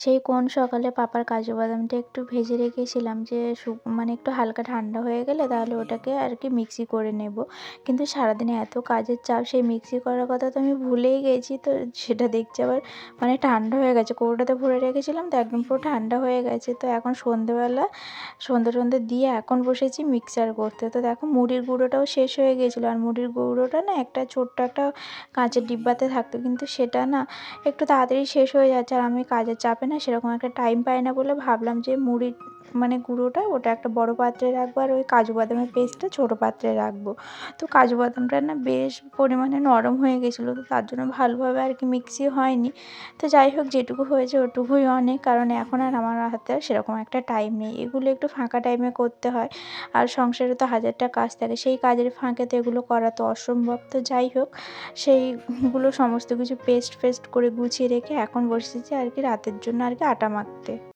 সেই কোন সকালে পাপার কাজু বাদামটা একটু ভেজে রেখেছিলাম যে মানে একটু হালকা ঠান্ডা হয়ে গেলে তাহলে ওটাকে আর কি মিক্সি করে নেব। কিন্তু সারাদিনে এত কাজের চাপ, সেই মিক্সি করার কথা তো আমি ভুলেই গেছি। তো সেটা দেখছি আবার মানে ঠান্ডা হয়ে গেছে। কৌটোতে ভরে রেখেছিলাম তো একদম পুরো ঠান্ডা হয়ে গেছে। তো এখন সন্ধেবেলা সন্ধে দিয়ে এখন বসেছি মিক্সার করতে। তো দেখো মুড়ির গুঁড়োটাও শেষ হয়ে গিয়েছিলো। আর মুড়ির গুঁড়োটা না একটা ছোট্ট একটা কাঁচের ডিব্বাতে থাকতো, কিন্তু সেটা না একটু তাড়াতাড়ি শেষ হয়ে যাচ্ছে। আর আমি কাজের চাপে না সেরকম একটা টাইম পাই না বলে ভাবলাম যে মুড়ির মানে গুঁড়োটা ওটা একটা বড় পাত্রে রাখবো, আর ওই কাজু বাদামের পেস্টটা ছোটো পাত্রে রাখবো। তো কাজু বাদামটা না বেশ পরিমাণে নরম হয়ে গেছিলো, তো তার জন্য ভালোভাবে আর কি মিক্সি হয়নি। তো যাই হোক, যেটুকু হয়েছে ওটুকুই অনেক, কারণ এখন আর আমার হাতে আর সেরকম একটা টাইম নেই। এগুলো একটু ফাঁকা টাইমে করতে হয়, আর সংসারে তো হাজারটা কাজ থাকে, সেই কাজের ফাঁকে তো এগুলো করা তো অসম্ভব। তো যাই হোক, সেইগুলো সমস্ত কিছু পেস্ট ফেস্ট করে গুছিয়ে রেখে এখন বসেছি আর কি রাতের জন্য আর কি আটা মাখতে।